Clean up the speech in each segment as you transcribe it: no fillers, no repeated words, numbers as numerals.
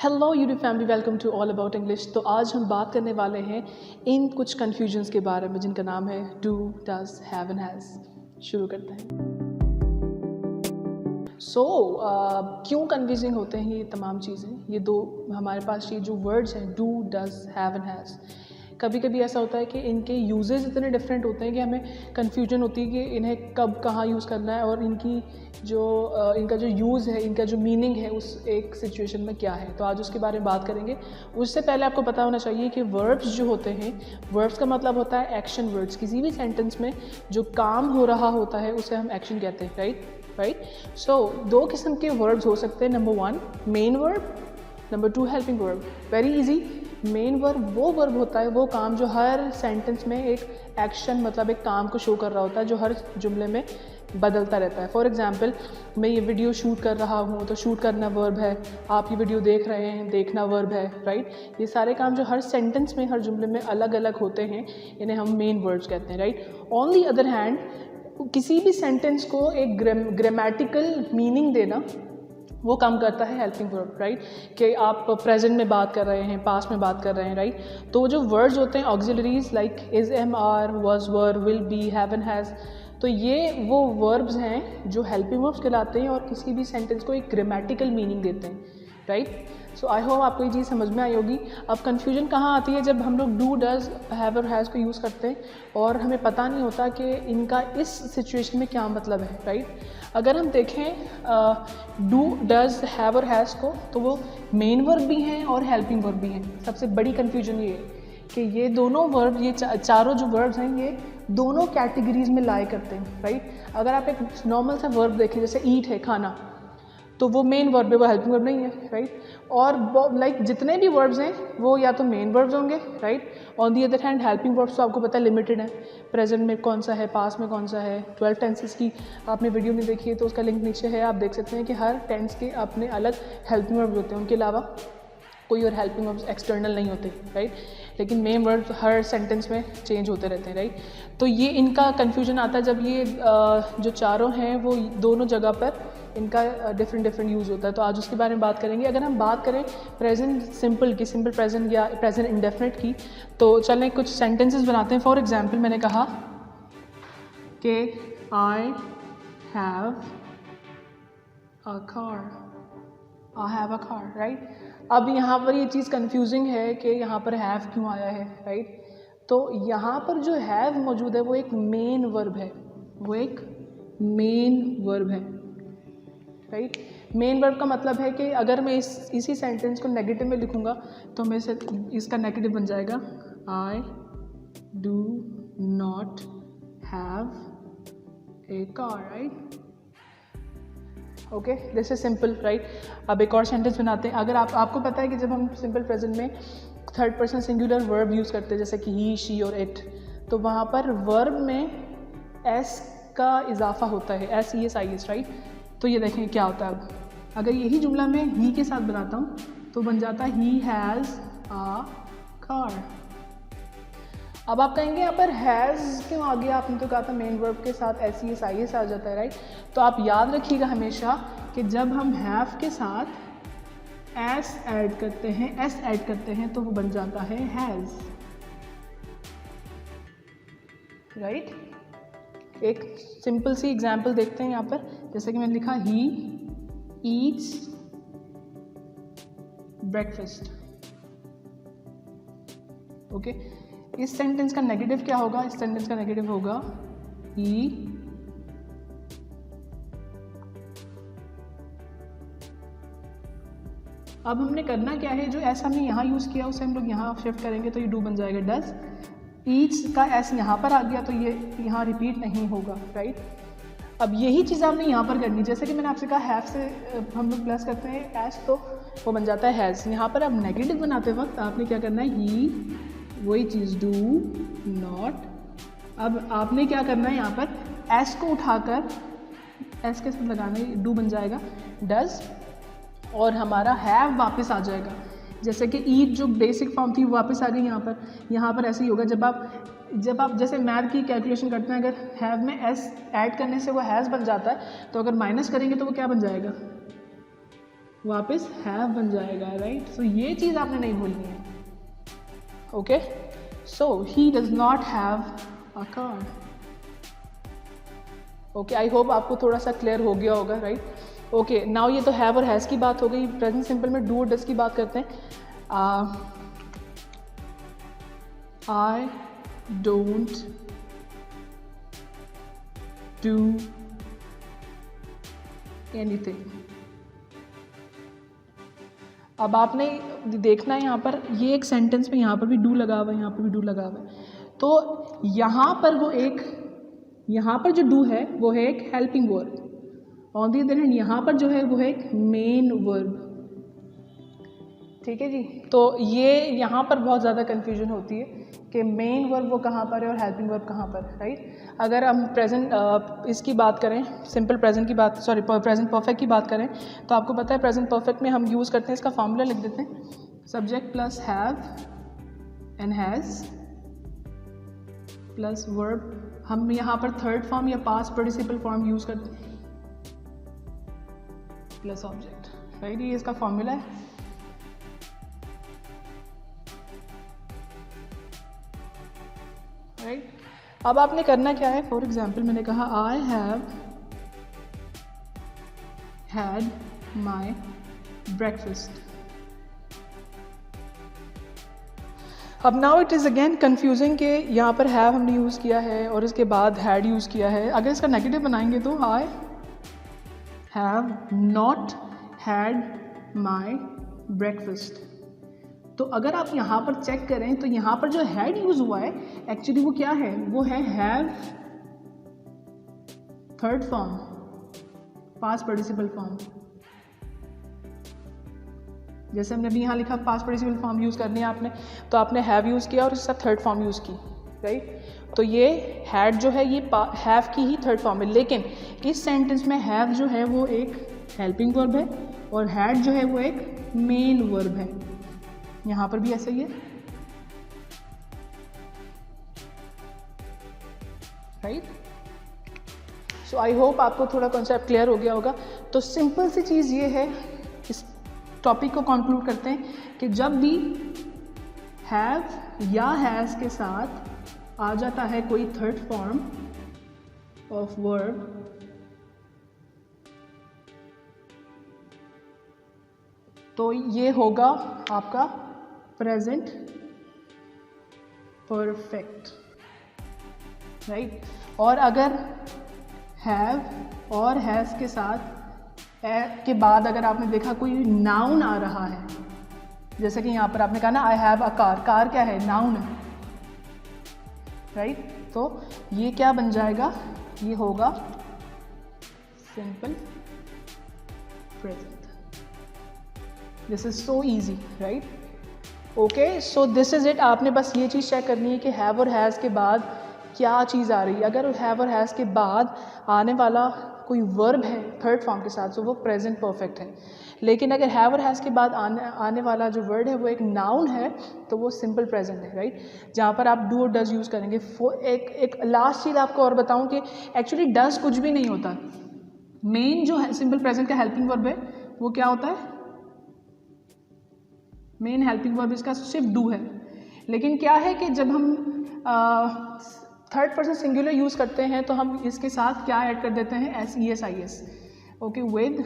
Hello YouTube family, welcome to all about English. तो आज हम बात करने वाले हैं इन कुछ कन्फ्यूजन्स के बारे में जिनका नाम है do, does, have and has. शुरू करते हैं। क्यों कन्फ्यूजिंग होते हैं ये तमाम चीज़ें? ये दो हमारे पास ये जो वर्ड्स हैं do, does, have and has, कभी कभी ऐसा होता है कि इनके यूजेस इतने डिफरेंट होते हैं कि हमें कन्फ्यूजन होती है कि इन्हें कब कहाँ यूज़ करना है और इनकी जो इनका जो यूज़ है, इनका जो मीनिंग है उस एक सिचुएशन में क्या है। तो आज उसके बारे में बात करेंगे। उससे पहले आपको पता होना चाहिए कि वर्ब्स जो होते हैं, वर्ब्स का मतलब होता है एक्शन वर्ड्स। किसी भी सेंटेंस में जो काम हो रहा होता है उसे हम एक्शन कहते हैं, राइट। सो दो किस्म के वर्ब्स हो सकते हैं। Number 1 main verb, number 2 helping verb. Very easy. Main verb वो वर्ब होता है, वो काम जो हर सेंटेंस में एक एक्शन मतलब एक काम को शो कर रहा होता है, जो हर जुमले में बदलता रहता है। फॉर एग्जांपल, मैं ये वीडियो शूट कर रहा हूँ तो शूट करना वर्ब है, आप ये वीडियो देख रहे हैं, देखना वर्ब है, राइट। ये सारे काम जो हर सेंटेंस में, हर जुमले में अलग अलग होते हैं, इन्हें हम मेन वर्ब्स कहते हैं, right. On the other hand, किसी भी सेंटेंस को एक ग्रामेटिकल मीनिंग देना वो काम करता है हेल्पिंग वर्ब, राइट। कि आप प्रेजेंट में बात कर रहे हैं, पास्ट में बात कर रहे हैं, राइट। तो जो वर्ड्स होते हैं auxiliaries like is, am, are, was, were, will, be, have and has, तो ये वो वर्ब्स हैं जो हेल्पिंग वर्ब्स कहलाते हैं और किसी भी सेंटेंस को एक ग्रामेटिकल मीनिंग देते हैं, राइट। सो आई होप आपको ये चीज़ समझ में आई होगी। अब कन्फ्यूजन कहाँ आती है? जब हम लोग डू, डज, हैव और हैज़ को यूज़ करते हैं और हमें पता नहीं होता कि इनका इस सिचुएशन में क्या मतलब है, राइट। अगर हम देखें डू, डज, हैव और हैज़ को, तो वो मेन वर्ब भी हैं और हेल्पिंग वर्ब भी हैं। सबसे बड़ी कन्फ्यूजन ये है कि ये दोनों वर्ब, ये चारों जो वर्ब्स हैं, ये दोनों कैटेगरीज में लाई करते हैं, राइट। अगर आप एक नॉर्मल सा वर्ब देखें, जैसे ईट है, खाना, तो वो मेन वर्ब है, वो हेल्पिंग वर्ब नहीं है, राइट। और लाइक जितने भी वर्ब्स हैं वो या तो मेन वर्ब्स होंगे, right. On the other hand helping verbs तो आपको पता है लिमिटेड है। प्रेजेंट में कौन सा है, पास्ट में कौन सा है। 12 टेंसेस की आपने वीडियो में देखी है तो उसका लिंक नीचे है, आप देख सकते हैं कि हर टेंस के अपने अलग हेल्पिंग वर्ब्स होते हैं, उनके अलावा कोई और हेल्पिंग वर्ब्स एक्सटर्नल नहीं होते, राइट। लेकिन मेन वर्ब्स हर सेंटेंस में चेंज होते रहते हैं, राइट। तो ये इनका कन्फ्यूजन आता है जब ये जो चारों हैं वो दोनों जगह पर इनका डिफरेंट यूज़ होता है। तो आज उसके बारे में बात करेंगे। अगर हम बात करें प्रेजेंट सिंपल की, सिंपल प्रेजेंट या प्रेजेंट इंडेफिनिट की, तो चलें कुछ सेंटेंसेस बनाते हैं। फॉर एग्जांपल, मैंने कहा कि आई हैव अ कार, राइट। अब यहाँ पर ये चीज़ कंफ्यूजिंग है कि यहाँ पर हैव क्यों आया है, राइट। तो यहाँ पर जो हैव मौजूद है वो एक मेन वर्ब है, वो एक मेन वर्ब है, राइट। मेन वर्ब का मतलब है कि अगर मैं इसी सेंटेंस को नेगेटिव में लिखूँगा तो मैं इसका नेगेटिव बन जाएगा I do not have a car, right. Okay, this is simple, right. अब एक और सेंटेंस बनाते हैं। अगर आपको पता है कि जब हम सिंपल प्रेजेंट में third person singular verb use करते हैं, जैसे कि ही, शी और इट, तो वहाँ पर वर्ब में एस का इजाफा होता है, S, E, S, I, S, right. तो ये देखें क्या होता है। अब अगर यही जुमला मैं ही के साथ बनाता हूँ तो बन जाता है ही हैज़ अ कार। अब आप कहेंगे यहाँ पर हैज़ क्यों आ गया? आपने तो कहा था मेन वर्ब के साथ S, E, S, I, S आ जाता है, राइट। तो आप याद रखिएगा हमेशा कि जब हम हैव के साथ एस ऐड करते हैं तो वो बन जाता है हैज़, राइट। एक सिंपल सी एग्जांपल देखते हैं यहाँ पर। जैसे कि मैंने लिखा ही ईट्स ब्रेकफास्ट, ओके। इस सेंटेंस का नेगेटिव क्या होगा? इस सेंटेंस का नेगेटिव होगा ही अब हमने करना क्या है, जो एस हमने यहाँ यूज़ किया उसे हम लोग यहाँ शिफ्ट करेंगे तो ये डू बन जाएगा डज। ईट्स का एस यहाँ पर आ गया तो ये यहाँ रिपीट नहीं होगा, राइट। अब यही चीज़ आपने यहाँ पर करनी। जैसे कि मैंने आपसे कहा हैव से हम लोग प्लस करते हैं एस तो वो बन जाता है हैज़। यहाँ पर अब नेगेटिव बनाते वक्त आपने क्या करना है, ही, वही चीज़ डू नॉट। अब आपने क्या करना है, यहाँ पर एस को उठाकर एस के साथ लगाना है, डू बन जाएगा डज और हमारा हैव वापस आ जाएगा। जैसे कि ईट जो बेसिक फॉर्म थी वो वापस आ गई यहाँ पर ऐसे ही होगा। जब आप जैसे मैथ की कैलकुलेशन करते हैं, अगर हैव में एस ऐड करने से वो हैज़ बन जाता है, तो अगर माइनस करेंगे तो वो क्या बन जाएगा, वापस हैव बन जाएगा, राइट। सो ये चीज़ आपने नहीं भूलनी है, okay. So he does not have a car, okay. I hope आपको थोड़ा सा क्लियर हो गया होगा, राइट। ओके, नाउ ये तो हैव और हैज़ की बात हो गई। प्रेजेंट सिंपल में डू और डज की बात करते हैं। I don't do anything. अब आपने देखना है यहाँ पर, ये एक सेंटेंस में यहाँ पर भी डू लगा हुआ है, यहाँ पर भी डू लगा हुआ है। तो यहाँ पर वो एक, यहाँ पर जो डू है वो है एक helping verb, on the other hand यहाँ पर जो है वो है एक मेन वर्ब, ठीक है जी। तो ये यहाँ पर बहुत ज़्यादा कन्फ्यूजन होती है कि मेन वर्ब वो कहाँ पर है और हेल्पिंग वर्ब कहाँ पर, राइट। अगर हम प्रेजेंट इसकी बात करें, सिंपल प्रेजेंट की बात, सॉरी प्रेजेंट परफेक्ट की बात करें, तो आपको पता है प्रेजेंट परफेक्ट में हम यूज़ करते हैं, इसका फॉर्मूला लिख देते हैं, subject plus have and has plus verb. हम यहाँ पर थर्ड फॉर्म या पास्ट पार्टिसिपल फॉर्म यूज़ करते हैं प्लस ऑब्जेक्ट, राइट। ये इसका फॉर्मूला है। राइट, अब आपने करना क्या है, फॉर एग्जाम्पल मैंने कहा I have had my breakfast. अब now it is again confusing कि यहाँ पर हैव हमने यूज़ किया है और इसके बाद हैड यूज़ किया है। अगर इसका नेगेटिव बनाएंगे तो I have not had my breakfast. तो अगर आप यहाँ पर चेक करें तो यहाँ पर जो हैड यूज हुआ है एक्चुअली वो क्या है, वो है have third form, past participle form. जैसे हमने अभी यहाँ लिखा पास्ट पार्टिसिपल फॉर्म यूज करनी है आपने, तो आपने हैव यूज किया और इसका थर्ड फॉर्म यूज की, राइट। तो ये हैड जो है ये हैव की ही थर्ड फॉर्म है, लेकिन इस सेंटेंस में हैव जो है वो एक हेल्पिंग वर्ब है और हैड जो है वो एक मेन वर्ब है। यहाँ पर भी ऐसा ही है, राइट। सो आई होप आपको थोड़ा कॉन्सेप्ट क्लियर हो गया होगा। तो सिंपल सी चीज़ ये है, इस टॉपिक को कंक्लूड करते हैं कि जब भी हैव या हैज़ के साथ आ जाता है कोई थर्ड फॉर्म ऑफ वर्ब, तो ये होगा आपका प्रेजेंट परफेक्ट, राइट। और अगर हैव और हैज़ के साथ के बाद अगर आपने देखा कोई नाउन आ रहा है, जैसे कि यहाँ पर आपने कहा ना आई हैव अ कार, कार क्या है, नाउन है, राइट। तो ये क्या बन जाएगा, ये होगा simple present. This is so easy, right. Okay, so this is it. आपने बस ये चीज़ चेक करनी है कि हैव और हैज़ के बाद क्या चीज़ आ रही है। अगर हैव और हैज़ के बाद आने वाला कोई वर्ब है थर्ड फॉर्म के साथ, तो वो प्रेजेंट परफेक्ट है। लेकिन अगर हैव और हैज़ के बाद आने वाला जो वर्ड है वो एक नाउन है, तो वो सिंपल प्रेजेंट है, राइट। जहाँ पर आप डू और डज यूज़ करेंगे। एक लास्ट चीज़ आपको और बताऊँ कि एक्चुअली डज कुछ भी नहीं होता। मेन जो है सिंपल प्रेजेंट का हेल्पिंग वर्ब है वो क्या होता है, मेन हेल्पिंग वर्ब इसका सिर्फ डू है। लेकिन क्या है कि जब हम थर्ड पर्सन सिंगुलर यूज़ करते हैं तो हम इसके साथ क्या ऐड कर देते हैं, S E S I S, okay, with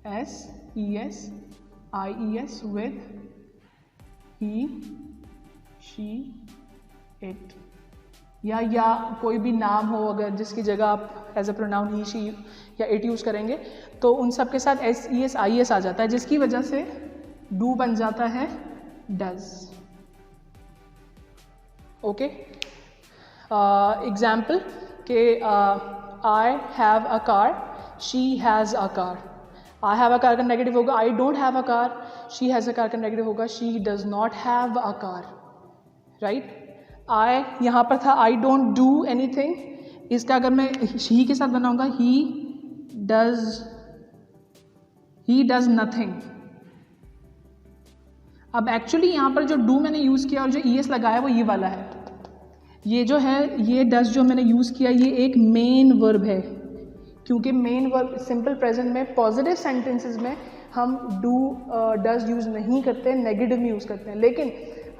S E S I E S, with he she it, या कोई भी नाम हो अगर जिसकी जगह आप as a pronoun he she या इट यूज़ करेंगे, तो उन सब के साथ S E S I S आ जाता है, जिसकी वजह से डू बन जाता है डज, ओके। एग्जाम्पल के I have a car, she has a car. I have a car का नेगेटिव होगा I don't have a car, she has a car का नेगेटिव होगा she does not have a car, right. I यहाँ पर था I don't do anything, इसका अगर मैं ही के साथ बनाऊंगा ही डज नथिंग। अब एक्चुअली यहाँ पर जो डू मैंने यूज़ किया और जो ई एस लगाया वो ये वाला है, ये जो है ये डज जो मैंने यूज़ किया ये एक मेन वर्ब है, क्योंकि मेन वर्ब सिंपल प्रेजेंट में पॉजिटिव सेंटेंसेस में हम डू डज यूज़ नहीं करते, नेगेटिव में यूज़ करते हैं, लेकिन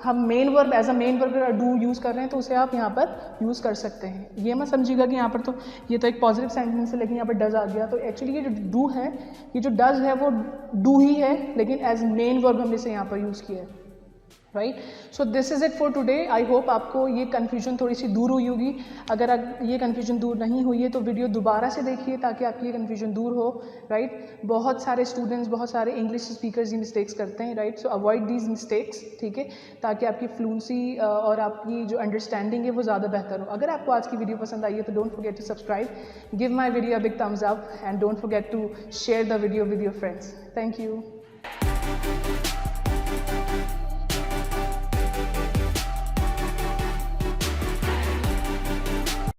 हम main verb as a main verb अगर डू यूज़ कर रहे हैं तो उसे आप यहाँ पर यूज़ कर सकते हैं। ये मत समझिएगा कि यहाँ पर तो ये तो एक पॉजिटिव सेंटेंस है लेकिन यहाँ पर डज आ गया, तो एक्चुअली ये जो डू है, ये जो डज है वो डू ही है, लेकिन एज मेन वर्ब हमने इसे यहाँ पर यूज़ किया है, right. So this is it for today. I hope आपको ये कन्फ्यूजन थोड़ी सी दूर हुई होगी। अगर ये कन्फ्यूजन दूर नहीं हुई है तो वीडियो दोबारा से देखिए ताकि आपकी ये कन्फ्यूजन दूर हो, राइट। बहुत सारे स्टूडेंट्स, बहुत सारे इंग्लिश स्पीकर्स ये मिस्टेक्स करते हैं, right. So avoid these mistakes, ठीक है, ताकि आपकी फ्लुएंसी और आपकी जो अंडरस्टैंडिंग है वो ज़्यादा बेहतर हो। अगर आपको आज की वीडियो पसंद आई है तो don't forget to subscribe, give my video a big thumbs up and don't forget to share the video with your friends. Thank you.